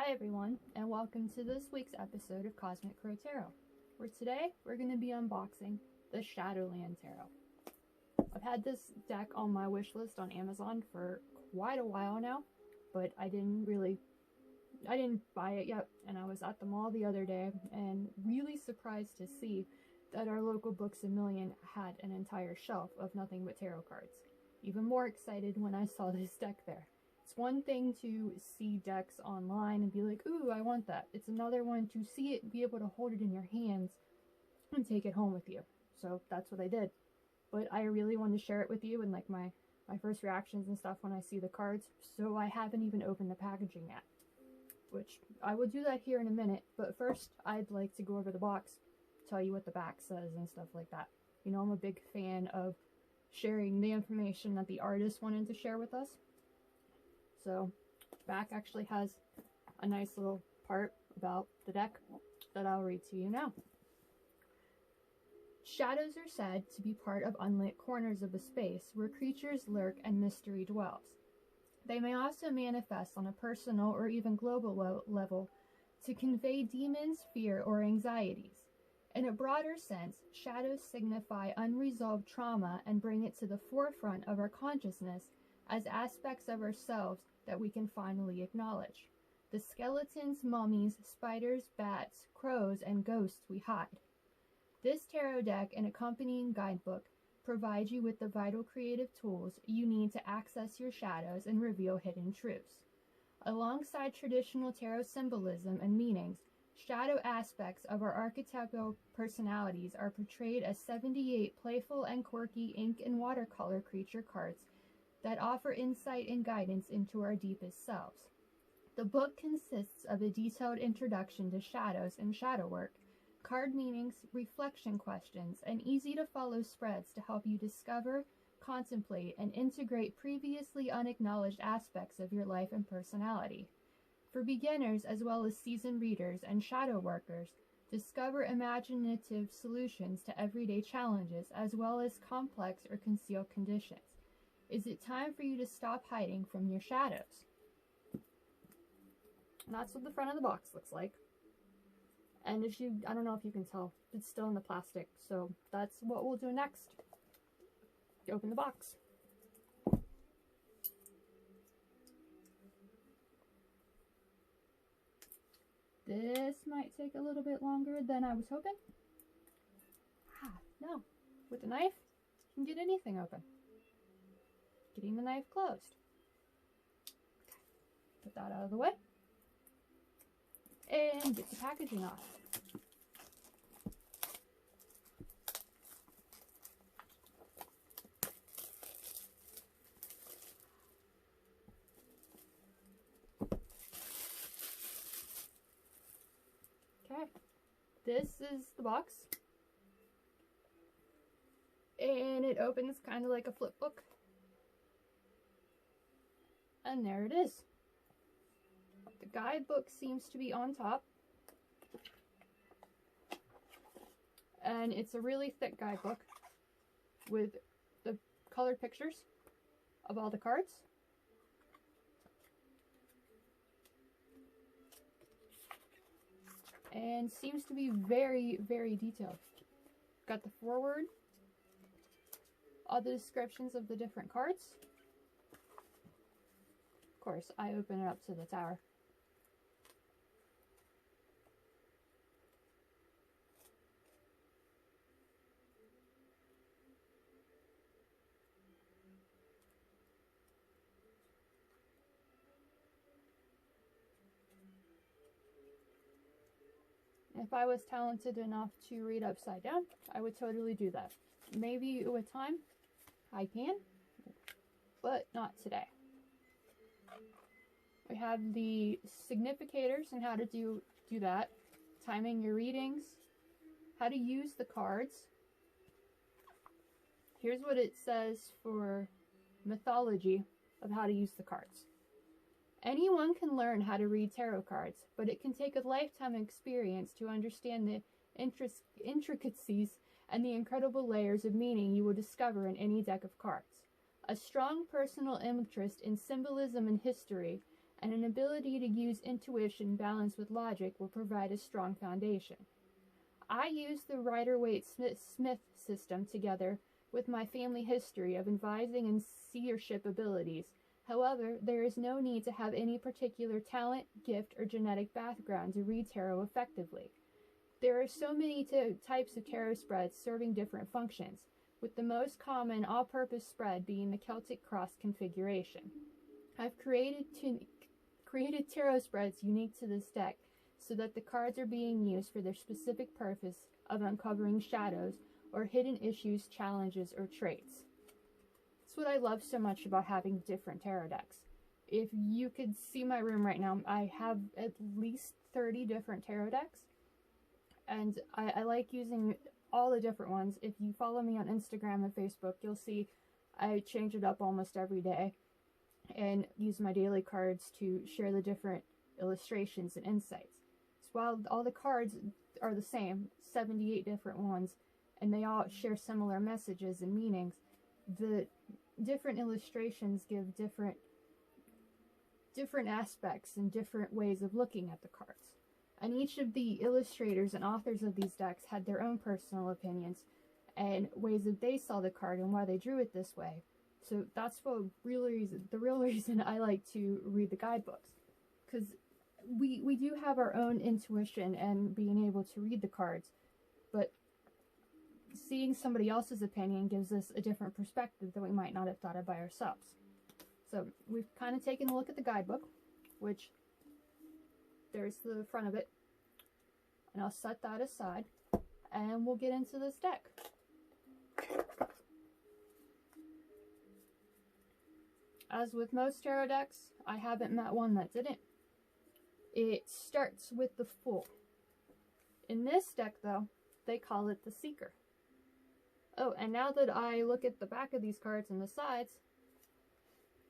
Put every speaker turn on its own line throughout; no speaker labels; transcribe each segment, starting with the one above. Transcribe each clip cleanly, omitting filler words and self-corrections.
Hi everyone, and welcome to this week's episode of Cosmic Crow Tarot, where today we're going to be unboxing the Shadowland Tarot. I've had this deck on my wish list on Amazon for quite a while now, but I didn't buy it yet, and I was at the mall the other day and really surprised to see that our local Books A Million had an entire shelf of nothing but tarot cards. Even more excited when I saw this deck there. It's one thing to see decks online and be like, ooh, I want that. It's another one to see it and be able to hold it in your hands and take it home with you. So that's what I did. But I really wanted to share it with you and like my first reactions and stuff when I see the cards. So I haven't even opened the packaging yet, which I will do that here in a minute. But first, I'd like to go over the box, tell you what the back says and stuff like that. You know, I'm a big fan of sharing the information that the artist wanted to share with us. So, back actually has a nice little part about the deck that I'll read to you now. Shadows are said to be part of unlit corners of a space where creatures lurk and mystery dwells. They may also manifest on a personal or even global level to convey demons, fear, or anxieties. In a broader sense, shadows signify unresolved trauma and bring it to the forefront of our consciousness as aspects of ourselves that we can finally acknowledge. The skeletons, mummies, spiders, bats, crows, and ghosts we hide. This tarot deck and accompanying guidebook provide you with the vital creative tools you need to access your shadows and reveal hidden truths. Alongside traditional tarot symbolism and meanings, shadow aspects of our archetypal personalities are portrayed as 78 playful and quirky ink and watercolor creature cards that offer insight and guidance into our deepest selves. The book consists of a detailed introduction to shadows and shadow work, card meanings, reflection questions, and easy-to-follow spreads to help you discover, contemplate, and integrate previously unacknowledged aspects of your life and personality. For beginners as well as seasoned readers and shadow workers, discover imaginative solutions to everyday challenges as well as complex or concealed conditions. Is it time for you to stop hiding from your shadows? And that's what the front of the box looks like. And I don't know if you can tell, it's still in the plastic. So that's what we'll do next. Open the box. This might take a little bit longer than I was hoping. No. With a knife, you can get anything open. Getting the knife closed. Put that out of the way. And get the packaging off. Okay. This is the box. And it opens kind of like a flip book. And there it is. The guidebook seems to be on top. And it's a really thick guidebook with the colored pictures of all the cards. And seems to be very, very detailed. Got the foreword, all the descriptions of the different cards. Of course, I open it up to the tower. If I was talented enough to read upside down, I would totally do that. Maybe with time, I can, but not today. We have the significators and how to do that, timing your readings, how to use the cards. Here's what it says for mythology of how to use the cards. Anyone can learn how to read tarot cards, but it can take a lifetime experience to understand the intricacies and the incredible layers of meaning you will discover in any deck of cards. A strong personal interest in symbolism and history and an ability to use intuition balanced with logic will provide a strong foundation. I use the Rider-Waite-Smith system together with my family history of advising and seership abilities. However, there is no need to have any particular talent, gift, or genetic background to read tarot effectively. There are so many types of tarot spreads serving different functions, with the most common all-purpose spread being the Celtic Cross configuration. I've created tarot spreads unique to this deck so that the cards are being used for their specific purpose of uncovering shadows or hidden issues, challenges, or traits. That's what I love so much about having different tarot decks. If you could see my room right now, I have at least 30 different tarot decks, and I like using all the different ones. If you follow me on Instagram and Facebook, you'll see I change it up almost every day and use my daily cards to share the different illustrations and insights. So while all the cards are the same, 78 different ones, and they all share similar messages and meanings, the different illustrations give different aspects and different ways of looking at the cards. And each of the illustrators and authors of these decks had their own personal opinions and ways that they saw the card and why they drew it this way. So that's the real reason I like to read the guidebooks, because we do have our own intuition and being able to read the cards, but seeing somebody else's opinion gives us a different perspective that we might not have thought of by ourselves. So we've kind of taken a look at the guidebook, which there's the front of it, and I'll set that aside and we'll get into this deck. As with most tarot decks, I haven't met one that didn't. It starts with the Fool. In this deck though, they call it the Seeker. Oh, and now that I look at the back of these cards and the sides,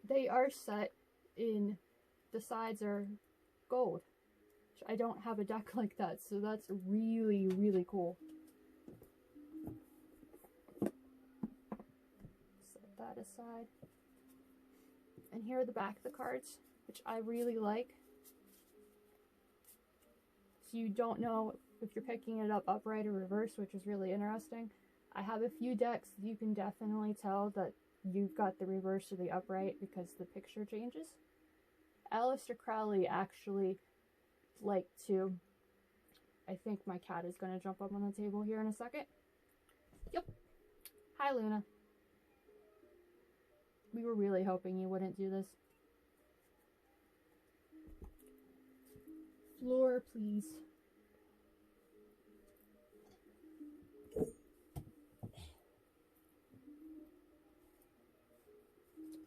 they are set in, the sides are gold. I don't have a deck like that, so that's really, really cool. Set that aside. And here are the back of the cards, which I really like. So you don't know if you're picking it up upright or reverse, which is really interesting. I have a few decks you can definitely tell that you've got the reverse or the upright because the picture changes. Aleister Crowley actually like to, I think my cat is going to jump up on the table here in a second. Yep. Hi, Luna. We were really hoping you wouldn't do this. Floor, please.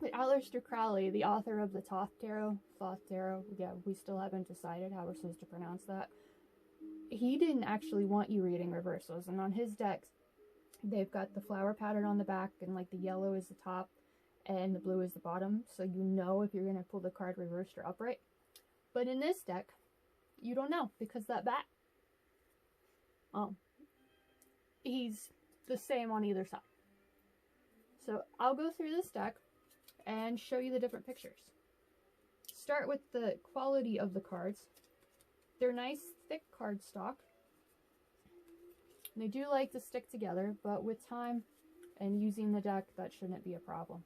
But Aleister Crowley, the author of the Thoth Tarot, yeah, we still haven't decided how we're supposed to pronounce that. He didn't actually want you reading reversals, and on his decks, they've got the flower pattern on the back, and like the yellow is the top, and the blue is the bottom, so you know if you're going to pull the card reversed or upright. But in this deck, you don't know, because that bat, he's the same on either side. So I'll go through this deck and show you the different pictures. Start with the quality of the cards. They're nice, thick cardstock. They do like to stick together, but with time and using the deck, that shouldn't be a problem.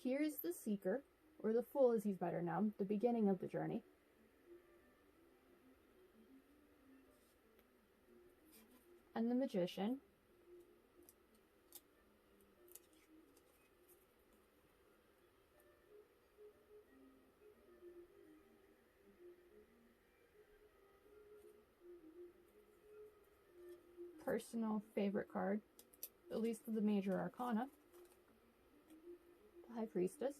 Here's the Seeker, or the Fool as he's better known, the beginning of the journey. And the Magician. Personal favorite card, at least of the major arcana, the High Priestess.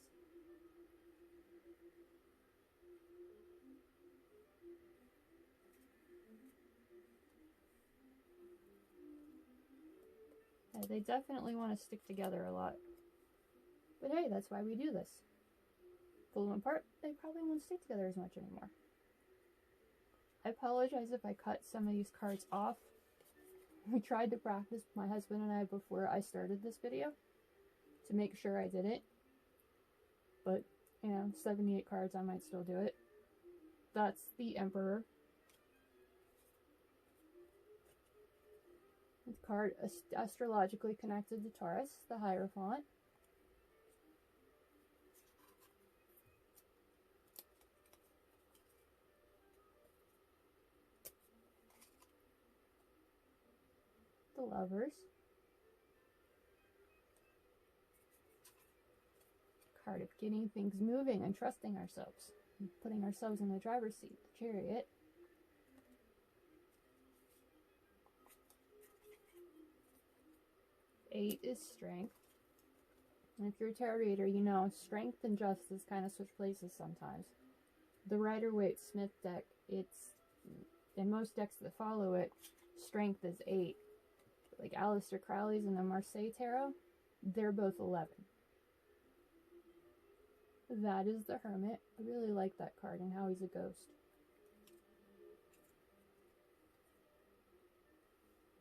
Yeah, they definitely want to stick together a lot. But hey, that's why we do this. Pull them apart, they probably won't stick together as much anymore. I apologize if I cut some of these cards off. We tried to practice, my husband and I, before I started this video to make sure I didn't. but, you know, 78 cards, I might still do it. That's the Emperor. The card astrologically connected to Taurus, the Hierophant. The Lovers. Card of getting things moving and trusting ourselves. And putting ourselves in the driver's seat. The Chariot. Eight is Strength. And if you're a tarot reader, you know Strength and Justice kind of switch places sometimes. The Rider-Waite-Smith deck, it's, in most decks that follow it, Strength is 8. Like Aleister Crowley's and the Marseille Tarot, they're both 11. That is the Hermit. I really like that card and how he's a ghost.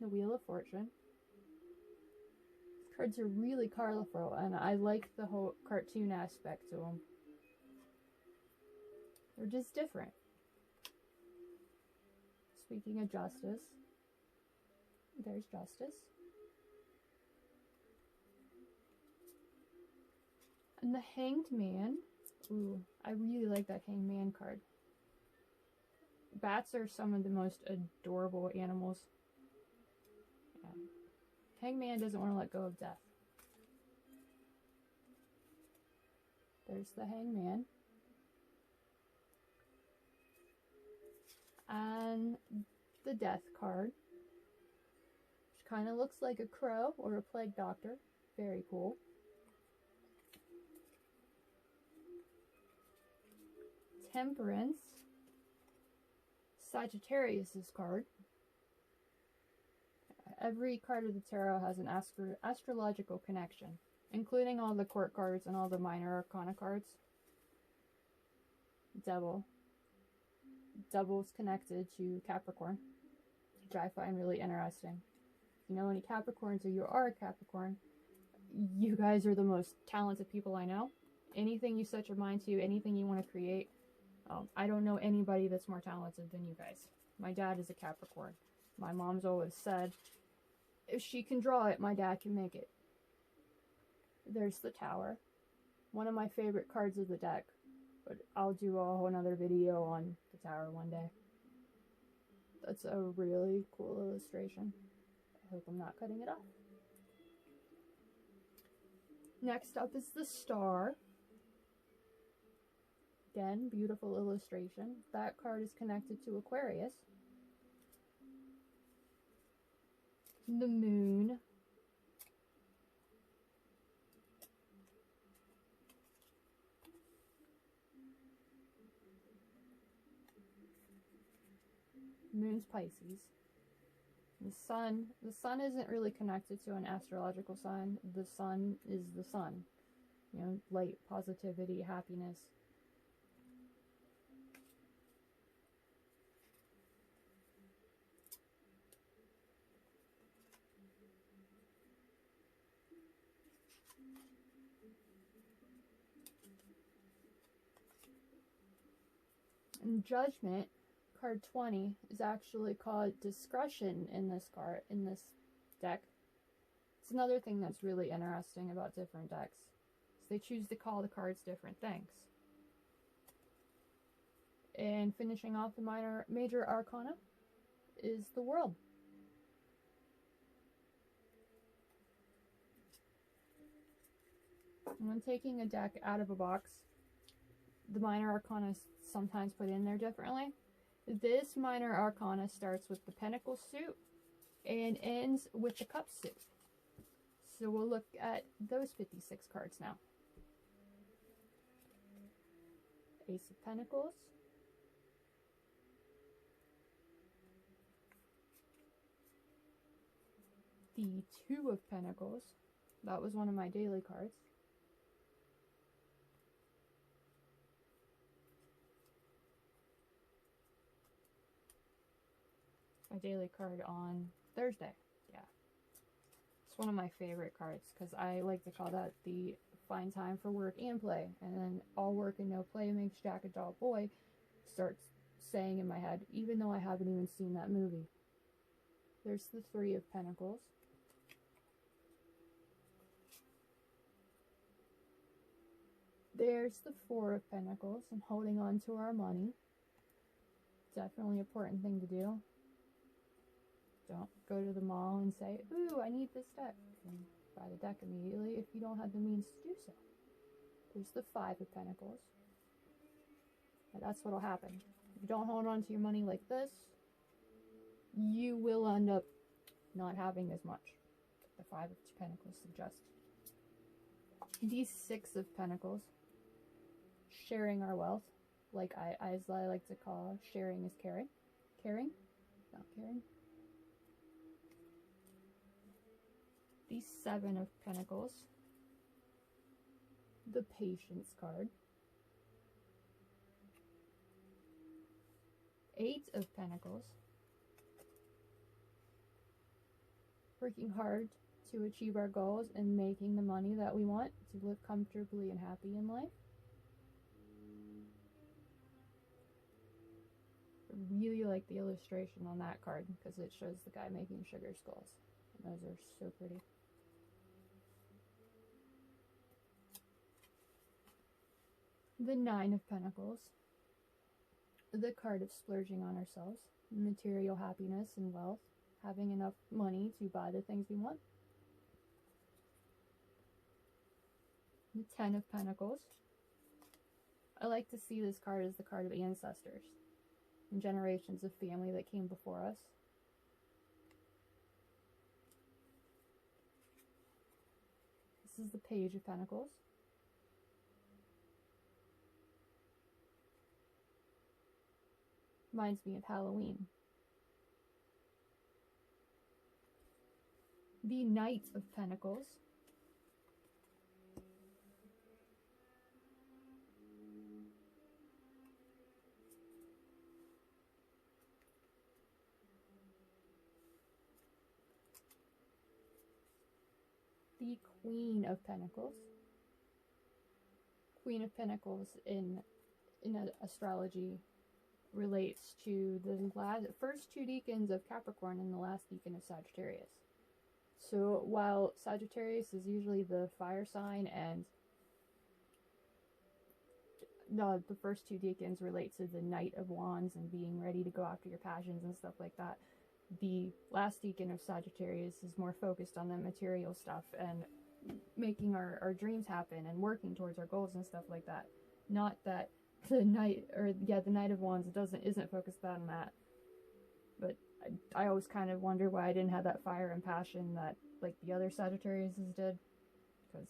The Wheel of Fortune. These cards are really colorful, and I like the whole cartoon aspect to them. They're just different. Speaking of justice, there's Justice. And the Hanged Man. Ooh, I really like that Hanged Man card. Bats are some of the most adorable animals. Yeah. Hanged Man doesn't want to let go of death. There's the Hanged Man. And the Death card, which kind of looks like a crow or a plague doctor. Very cool. Temperance. Sagittarius's card. Every card of the tarot has an astrological connection, including all the court cards and all the minor arcana cards. Devil. Devil's connected to Capricorn, which I find really interesting. If you know any Capricorns or you are a Capricorn, you guys are the most talented people I know. Anything you set your mind to, anything you want to create, I don't know anybody that's more talented than you guys. My dad is a Capricorn. My mom's always said, if she can draw it, my dad can make it. There's the Tower. One of my favorite cards of the deck. But I'll do a whole nother video on the Tower one day. That's a really cool illustration. I hope I'm not cutting it off. Next up is the Star. Again, beautiful illustration. That card is connected to Aquarius. The Moon. Moon's Pisces. The sun isn't really connected to an astrological sign. The sun is the sun. You know, light, positivity, happiness. And Judgment, card 20, is actually called Discretion in this deck. It's another thing that's really interesting about different decks. They choose to call the cards different things. And finishing off the major arcana is the World. When taking a deck out of a box, the minor arcana is sometimes put in there differently. This minor arcana starts with the Pentacle suit and ends with the Cup suit. So we'll look at those 56 cards now. Ace of Pentacles. The Two of Pentacles. That was one of my daily cards. My daily card on Thursday. Yeah. It's one of my favorite cards because I like to call that the find time for work and play. And then all work and no play makes Jack a dull boy starts saying in my head, even though I haven't even seen that movie. There's the Three of Pentacles. There's the Four of Pentacles and holding on to our money. Definitely an important thing to do. Don't go to the mall and say, ooh, I need this deck, and buy the deck immediately if you don't have the means to do so. There's the Five of Pentacles. And that's what'll happen. If you don't hold on to your money like this, you will end up not having as much. The Five of Pentacles suggests. The Six of Pentacles. Sharing our wealth. Like as I like to call, sharing is caring. Caring? Not caring. The Seven of Pentacles. The Patience card. Eight of Pentacles. Working hard to achieve our goals and making the money that we want to live comfortably and happy in life. I really like the illustration on that card because it shows the guy making sugar skulls. And those are so pretty. The Nine of Pentacles. The card of splurging on ourselves. Material happiness and wealth. Having enough money to buy the things we want. The Ten of Pentacles. I like to see this card as the card of ancestors and generations of family that came before us. This is the Page of Pentacles. Reminds me of Halloween. The Knight of Pentacles. The Queen of Pentacles. Queen of Pentacles in astrology relates to the first two decans of Capricorn and the last decan of Sagittarius. So while Sagittarius is usually the fire sign and the first two decans relate to the Knight of Wands and being ready to go after your passions and stuff like that, the last decan of Sagittarius is more focused on the material stuff and making our dreams happen and working towards our goals and stuff like that. Not that the Knight of Wands isn't focused on that. But I always kind of wonder why I didn't have that fire and passion that like the other Sagittariuses did, because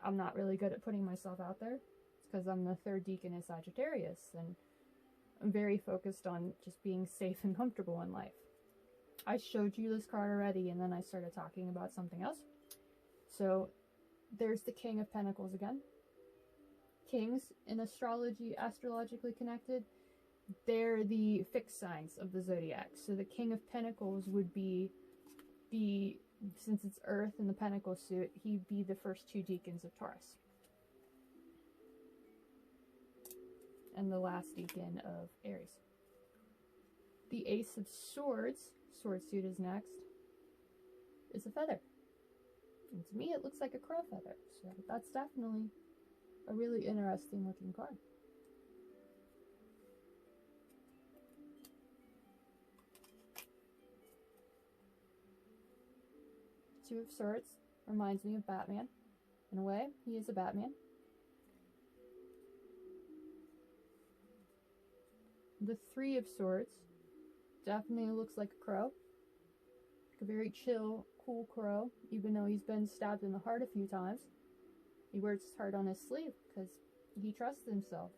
I'm not really good at putting myself out there. It's because I'm the third decan of Sagittarius and I'm very focused on just being safe and comfortable in life. I showed you this card already and then I started talking about something else. So there's the King of Pentacles again. Kings in astrologically connected, they're the fixed signs of the zodiac. So the King of Pentacles would be since it's Earth in the Pentacle suit, he'd be the first two decans of Taurus. And the last decan of Aries. The Ace of Swords, sword suit is next, is a feather. And to me it looks like a crow feather. So that's definitely a really interesting looking card. Two of Swords reminds me of Batman. In a way, he is a Batman. The Three of Swords definitely looks like a crow. Like a very chill, cool crow, even though he's been stabbed in the heart a few times. He wears his heart on his sleeve because he trusts himself.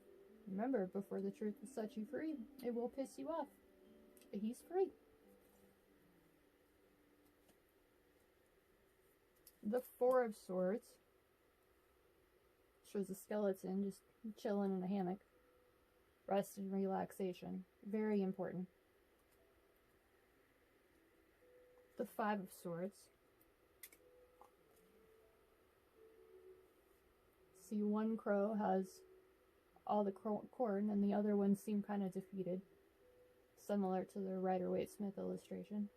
Remember, before the truth will set you free, it will piss you off. But he's free. The Four of Swords shows a skeleton just chilling in a hammock. Rest and relaxation. Very important. The Five of Swords See, one crow has all the corn and the other ones seem kind of defeated. Similar to the Rider-Waite-Smith illustration.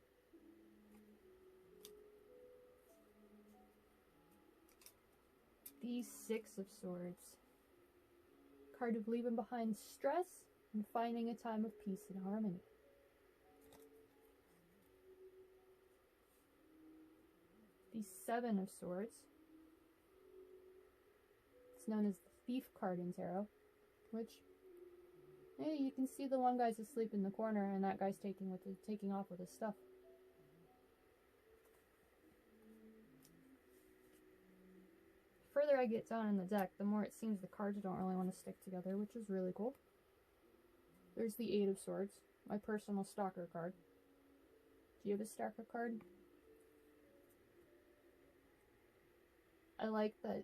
The Six of Swords. Card of leaving behind stress and finding a time of peace and harmony. The Seven of Swords. It's known as the Thief card in tarot, which, hey, you can see the one guy's asleep in the corner and that guy's taking off with his stuff. The further I get down in the deck, the more it seems the cards don't really want to stick together, which is really cool. There's the Eight of Swords, my personal stalker card. Do you have a stalker card? I like that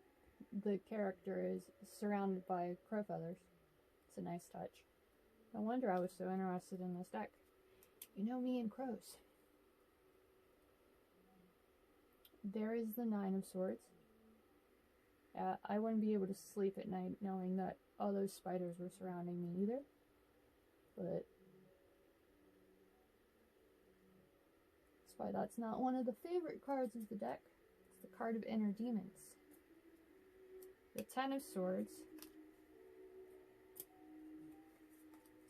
the character is surrounded by crow feathers. It's a nice touch. No wonder I was so interested in this deck. You know me and crows. There is the Nine of Swords. I wouldn't be able to sleep at night knowing that all those spiders were surrounding me either. But that's why that's not one of the favorite cards of the deck. It's the card of Inner Demons. The Ten of Swords.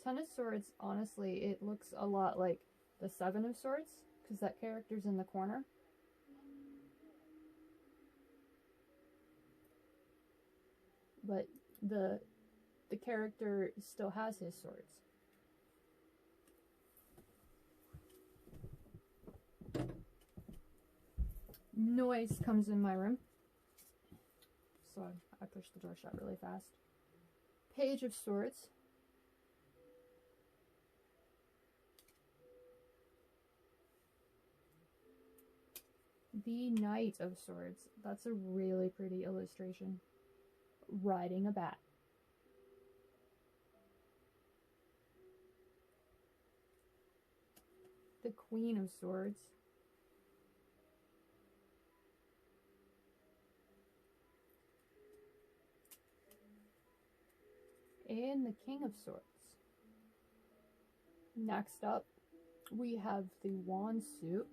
Ten of Swords, honestly, it looks a lot like the Seven of Swords, because that character's in the corner. But the character still has his swords. Noise comes in my room, so I push the door shut really fast. Page of Swords. The Knight of Swords. That's a really pretty illustration. Riding a bat. The Queen of Swords. And the King of Swords. Next up, we have the Wand suit.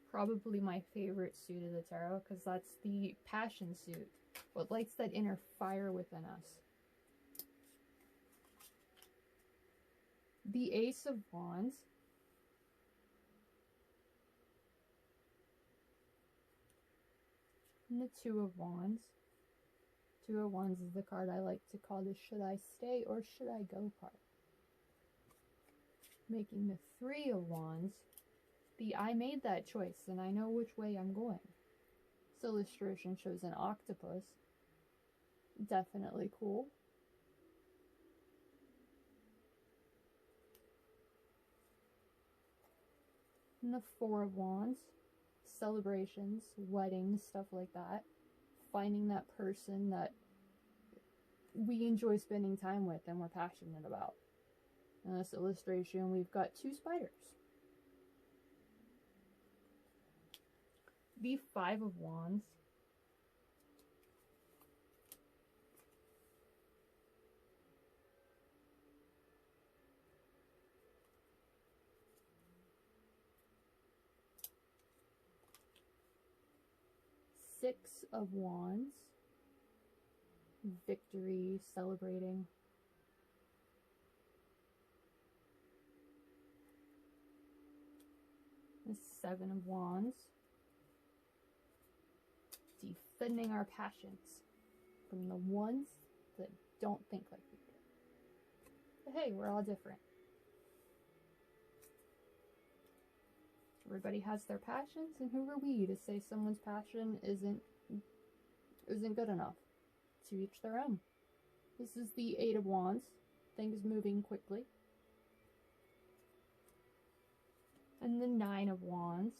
Probably my favorite suit of the tarot, because that's the Passion suit. What lights that inner fire within us. The Ace of Wands. And the Two of Wands. Two of Wands is the card I like to call the Should I Stay or Should I Go card. Making the Three of Wands the I made that choice and I know which way I'm going. This illustration shows an octopus. Definitely cool. And the Four of Wands. Celebrations, weddings, stuff like that. Finding that person that we enjoy spending time with and we're passionate about. In this illustration, we've got two spiders. The Five of Wands. Six of Wands. Victory, celebrating. The Seven of Wands. Defending our passions from the ones that don't think like we do. But hey, we're all different. Everybody has their passions, and who are we to say someone's passion isn't good enough? To each their own. This is the Eight of Wands. Things moving quickly. And the Nine of Wands.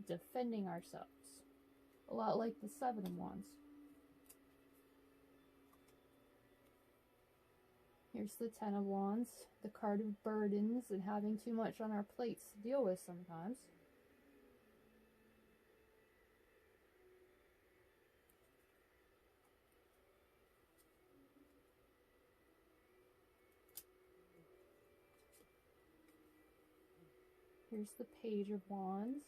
Defending ourselves. A lot like the Seven of Wands. Here's the Ten of Wands. The card of burdens and having too much on our plates to deal with sometimes. Here's the Page of Wands.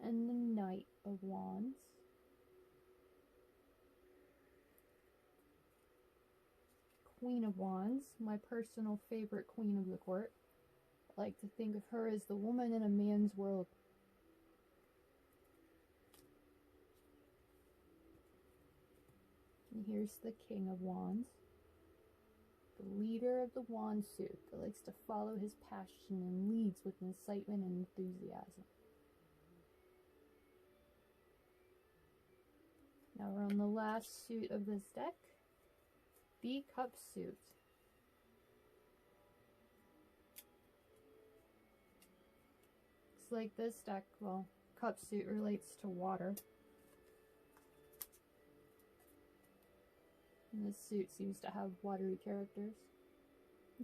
And the Knight of Wands. Queen of Wands, my personal favorite queen of the court. I like to think of her as the woman in a man's world. And here's the King of Wands, the leader of the wand suit that likes to follow his passion and leads with incitement and enthusiasm. Now we're on the last suit of this deck, the Cup suit. Looks like this deck, well, Cup suit relates to water. And this suit seems to have watery characters.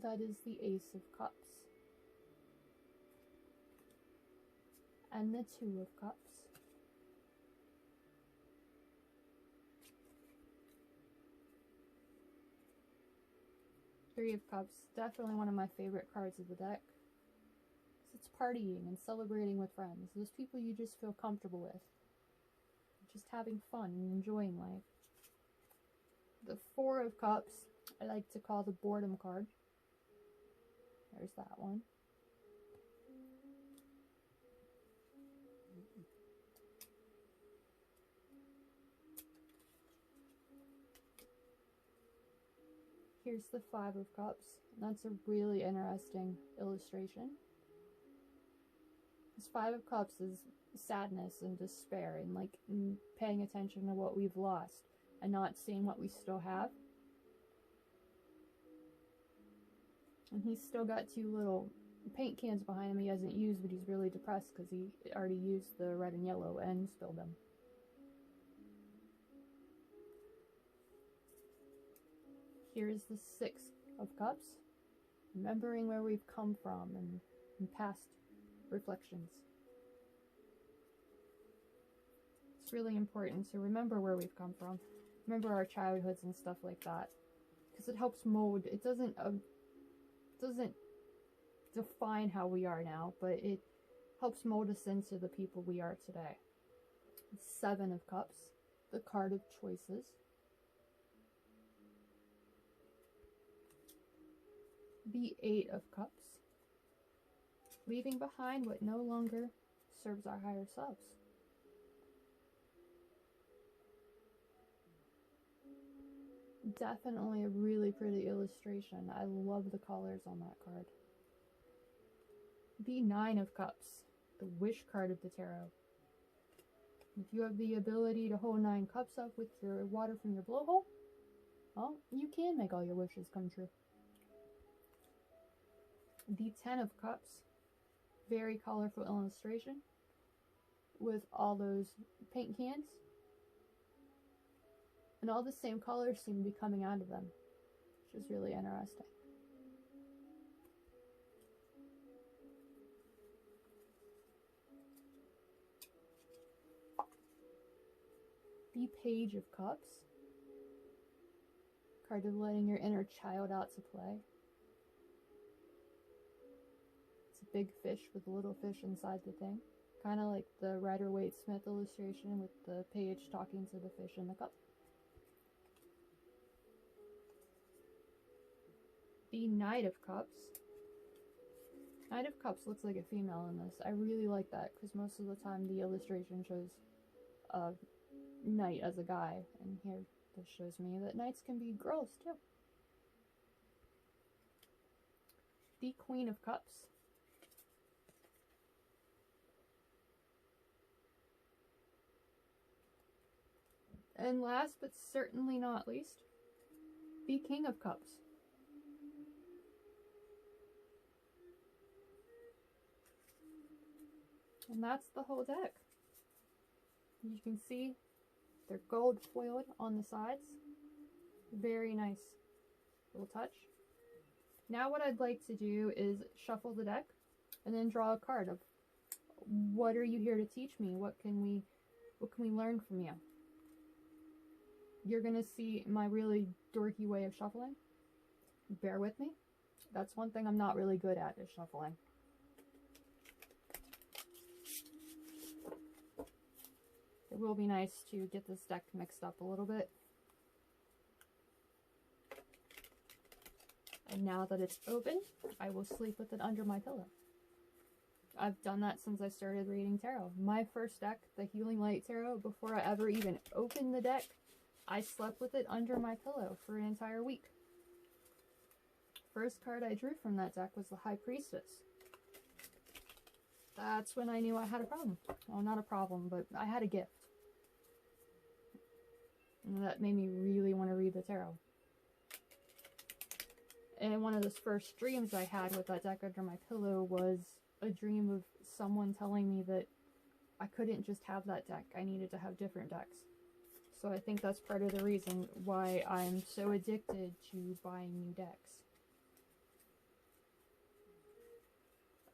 That is the Ace of Cups. And the Two of Cups. Three of Cups, definitely one of my favorite cards of the deck. Because it's partying and celebrating with friends. Those people you just feel comfortable with. Just having fun and enjoying life. The Four of Cups, I like to call the boredom card. There's that one. Here's the Five of Cups. That's a really interesting illustration. This Five of Cups is sadness and despair and like paying attention to what we've lost and not seeing what we still have. And he's still got two little paint cans behind him he hasn't used, but he's really depressed because he already used the red and yellow and spilled them. Here's the Six of Cups, remembering where we've come from and past reflections. It's really important to remember where we've come from, remember our childhoods and stuff like that, because it helps mold. It doesn't define how we are now, but it helps mold us into the people we are today. Seven of Cups, the card of choices. The Eight of Cups, leaving behind what no longer serves our higher selves. Definitely a really pretty illustration. I love the colors on that card. The Nine of Cups, the wish card of the tarot. If you have the ability to hold 9 cups up with your water from your blowhole, well, you can make all your wishes come true. The Ten of Cups, very colorful illustration with all those paint cans. And all the same colors seem to be coming out of them, which is really interesting. The Page of Cups, card of letting your inner child out to play. It's a big fish with a little fish inside the thing. Kind of like the Rider-Waite-Smith illustration with the page talking to the fish in the cup. The Knight of Cups. Knight of Cups looks like a female in this. I really like that because most of the time the illustration shows a knight as a guy, and here this shows me that knights can be girls too. The Queen of Cups. And last but certainly not least, the King of Cups. And that's the whole deck. You can see they're gold foiled on the sides. Very nice little touch. Now what I'd like to do is shuffle the deck and then draw a card of what are you here to teach me? What can we learn from you? you're going to see my really dorky way of shuffling. Bear with me. That's one thing I'm not really good at, is shuffling. It will be nice to get this deck mixed up a little bit. And now that it's open, I will sleep with it under my pillow. I've done that since I started reading tarot. My first deck, the Healing Light Tarot, before I ever even opened the deck, I slept with it under my pillow for an entire week. First card I drew from that deck was the High Priestess. That's when I knew I had a problem. Well, not a problem, but I had a gift. And that made me really want to read the tarot. And one of those first dreams I had with that deck under my pillow was a dream of someone telling me that I couldn't just have that deck. I needed to have different decks. So I think that's part of the reason why I'm so addicted to buying new decks.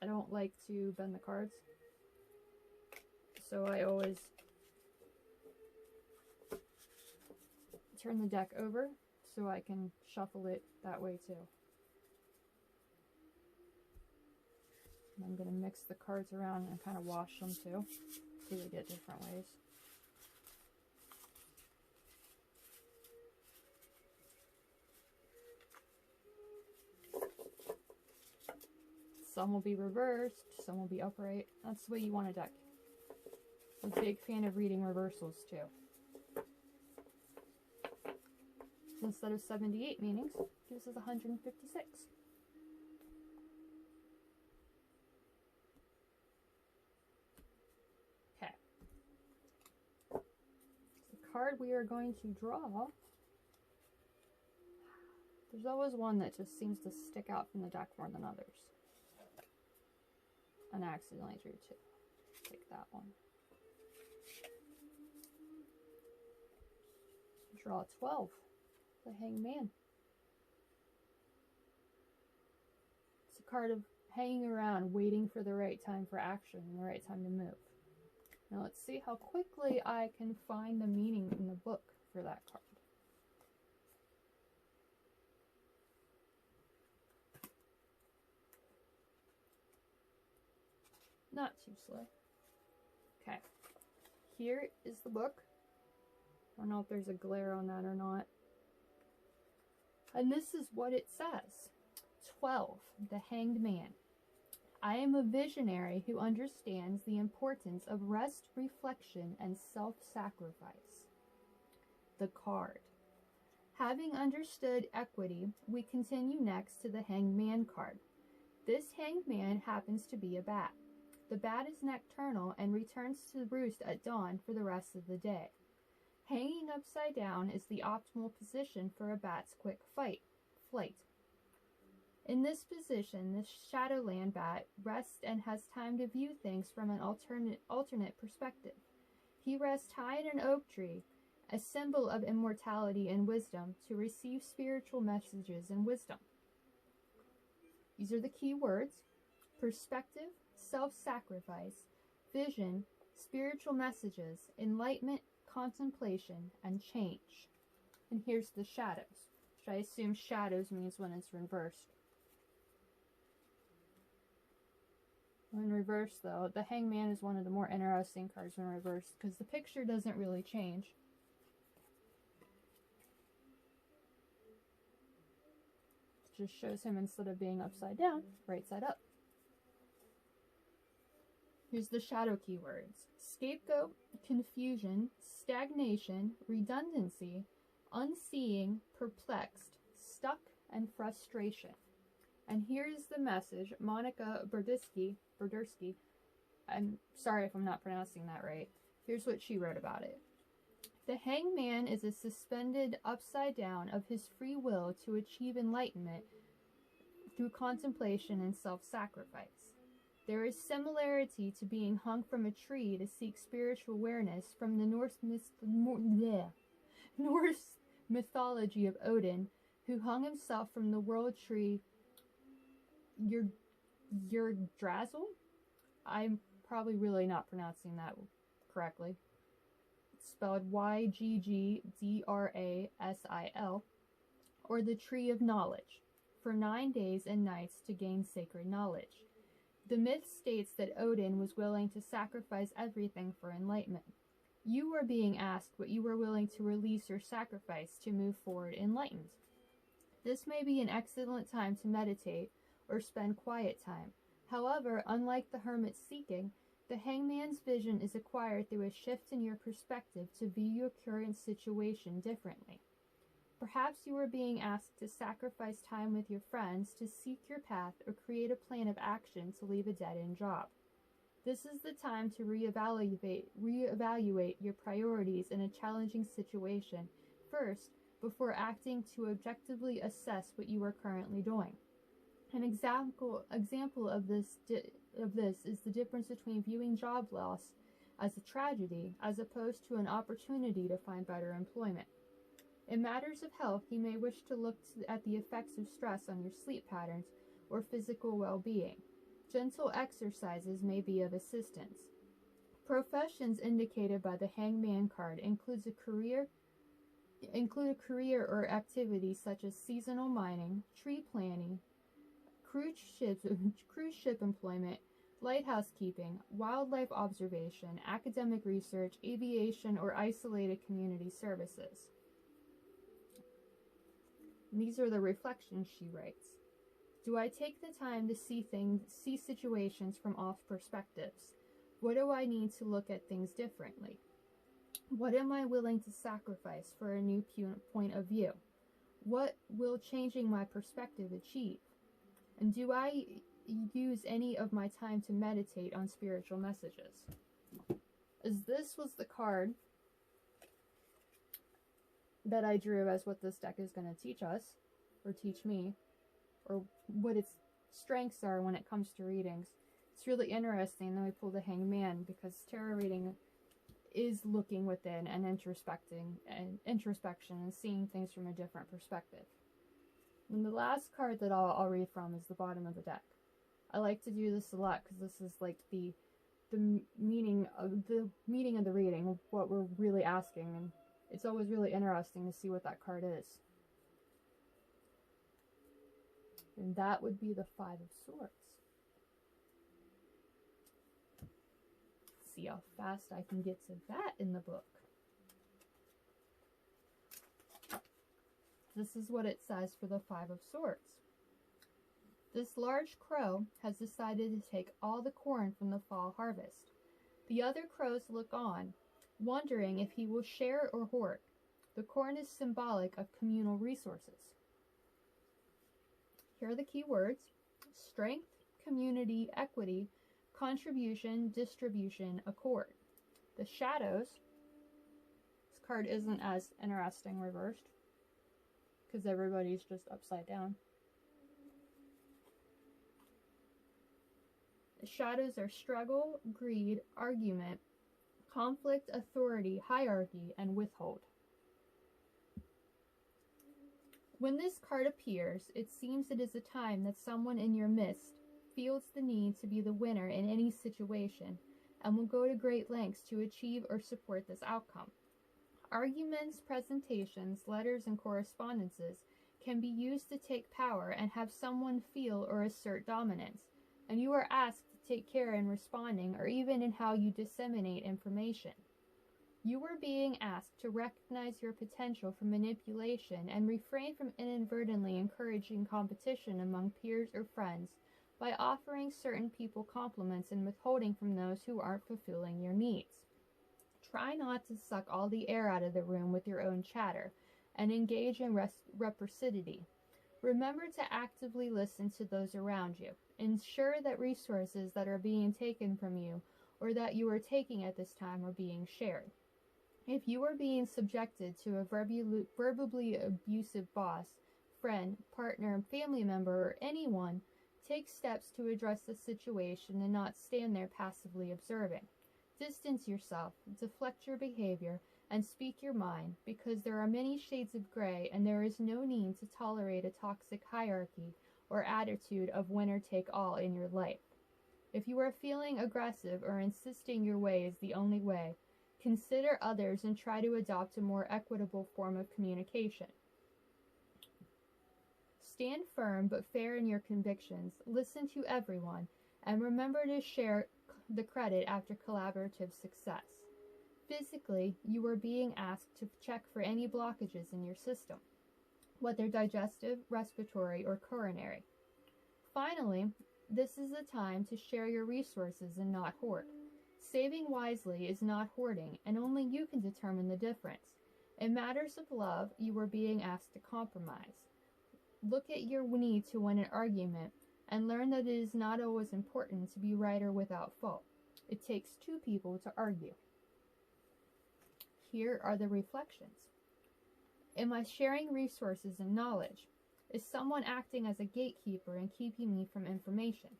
I don't like to bend the cards, so I always turn the deck over so I can shuffle it that way too. And I'm going to mix the cards around and kind of wash them too, so they get different ways. Some will be reversed, some will be upright. That's the way you want a deck. I'm a big fan of reading reversals too. Instead of 78 meanings, gives us 156. Okay. The card we are going to draw, there's always one that just seems to stick out from the deck more than others. And I accidentally drew two. Take that one. Draw 12. The Hangman. It's a card of hanging around, waiting for the right time for action and the right time to move. Now let's see how quickly I can find the meaning in the book for that card. Not too slow. Okay. Here is the book. I don't know if there's a glare on that or not. And this is what it says. 12. The Hanged Man. I am a visionary who understands the importance of rest, reflection, and self-sacrifice. The card. Having understood equity, we continue next to the Hanged Man card. This Hanged Man happens to be a bat. The bat is nocturnal and returns to roost at dawn for the rest of the day. Hanging upside down is the optimal position for a bat's quick flight. In this position, the Shadowland bat rests and has time to view things from an alternate perspective. He rests high in an oak tree, a symbol of immortality and wisdom, to receive spiritual messages and wisdom. These are the key words: perspective, self-sacrifice, vision, spiritual messages, enlightenment, contemplation, and change. And here's the shadows, which I assume shadows means when it's reversed. When reversed, though, the Hangman is one of the more interesting cards when reversed, because the picture doesn't really change. It just shows him, instead of being upside down, right side up. Here's the shadow keywords: scapegoat, confusion, stagnation, redundancy, unseeing, perplexed, stuck, and frustration. And here's the message. Monica Bodirsky, I'm sorry if I'm not pronouncing that right. Here's what she wrote about it. The hangman is a suspended upside down of his free will to achieve enlightenment through contemplation and self-sacrifice. There is similarity to being hung from a tree to seek spiritual awareness from the Norse mythology of Odin, who hung himself from the world tree Yggdrasil? I'm probably really not pronouncing that correctly. spelled Yggdrasil, or the Tree of Knowledge, for 9 days and nights to gain sacred knowledge. The myth states that Odin was willing to sacrifice everything for enlightenment. You were being asked what you were willing to release or sacrifice to move forward enlightened. This may be an excellent time to meditate or spend quiet time. However, unlike the hermit's seeking, the hangman's vision is acquired through a shift in your perspective to view your current situation differently. Perhaps you are being asked to sacrifice time with your friends to seek your path or create a plan of action to leave a dead-end job. This is the time to reevaluate your priorities in a challenging situation first before acting to objectively assess what you are currently doing. An example of this is the difference between viewing job loss as a tragedy as opposed to an opportunity to find better employment. In matters of health, you may wish to look at the effects of stress on your sleep patterns or physical well-being. Gentle exercises may be of assistance. Professions indicated by the Hangman card include a career or activity such as seasonal mining, tree planting, cruise ship employment, lighthouse keeping, wildlife observation, academic research, aviation, or isolated community services. And these are the reflections she writes. Do I take the time to see situations from off perspectives? What do I need to look at things differently? What am I willing to sacrifice for a new point of view? What will changing my perspective achieve? And do I use any of my time to meditate on spiritual messages? As this was the card that I drew as what this deck is going to teach us, or teach me, or what its strengths are when it comes to readings. It's really interesting that we pull the Hangman, because tarot reading is looking within and introspection and seeing things from a different perspective. And the last card that I'll read from is the bottom of the deck. I like to do this a lot because this is like the meaning of the reading, what we're really asking, and it's always really interesting to see what that card is. And that would be the Five of Swords. See how fast I can get to that in the book. This is what it says for the Five of Swords. This large crow has decided to take all the corn from the fall harvest. The other crows look on, wondering if he will share or hoard. The corn is symbolic of communal resources. Here are the key words: strength, community, equity, contribution, distribution, accord. The shadows, this card isn't as interesting reversed because everybody's just upside down. The shadows are struggle, greed, argument, conflict, authority, hierarchy, and withhold. When this card appears, it seems it is a time that someone in your midst feels the need to be the winner in any situation and will go to great lengths to achieve or support this outcome. Arguments, presentations, letters, and correspondences can be used to take power and have someone feel or assert dominance, and you are asked to take care in responding or even in how you disseminate information. You are being asked to recognize your potential for manipulation and refrain from inadvertently encouraging competition among peers or friends by offering certain people compliments and withholding from those who aren't fulfilling your needs. Try not to suck all the air out of the room with your own chatter and engage in reciprocity. Remember to actively listen to those around you. Ensure that resources that are being taken from you or that you are taking at this time are being shared. If you are being subjected to a verbally abusive boss, friend, partner, family member, or anyone, take steps to address the situation and not stand there passively observing. Distance yourself, deflect your behavior, and speak your mind, because there are many shades of gray and there is no need to tolerate a toxic hierarchy or attitude of winner take all in your life. If you are feeling aggressive or insisting your way is the only way, Consider others and try to adopt a more equitable form of communication. Stand firm but fair in your convictions, listen to everyone, and remember to share the credit after collaborative success. Physically, you are being asked to check for any blockages in your system, whether digestive, respiratory, or coronary. Finally, this is the time to share your resources and not hoard. Saving wisely is not hoarding, and only you can determine the difference. In matters of love, you are being asked to compromise. Look at your need to win an argument and learn that it is not always important to be right or without fault. It takes two people to argue. Here are the reflections. Am I sharing resources and knowledge? Is someone acting as a gatekeeper and keeping me from information?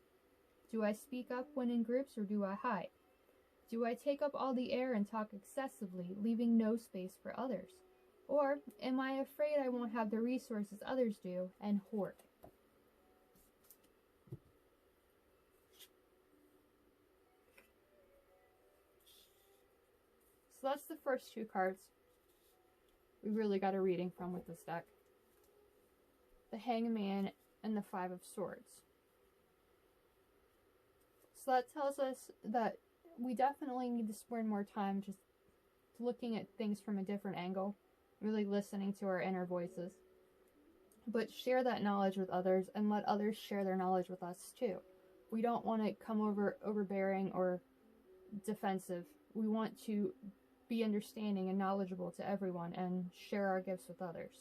Do I speak up when in groups or do I hide? Do I take up all the air and talk excessively, leaving no space for others? Or am I afraid I won't have the resources others do and hoard? So that's the first two cards we really got a reading from with this deck. The Hangman and the Five of Swords. So that tells us that we definitely need to spend more time just looking at things from a different angle, really listening to our inner voices. But share that knowledge with others and let others share their knowledge with us too. We don't want to come overbearing or defensive. We want to be understanding and knowledgeable to everyone and share our gifts with others.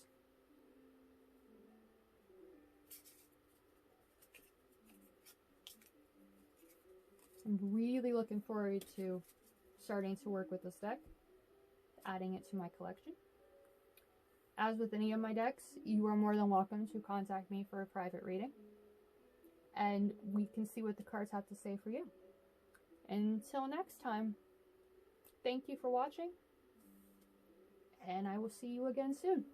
I'm really looking forward to starting to work with this deck, adding it to my collection. As with any of my decks, you are more than welcome to contact me for a private reading, and we can see what the cards have to say for you. Until next time, thank you for watching, and I will see you again soon.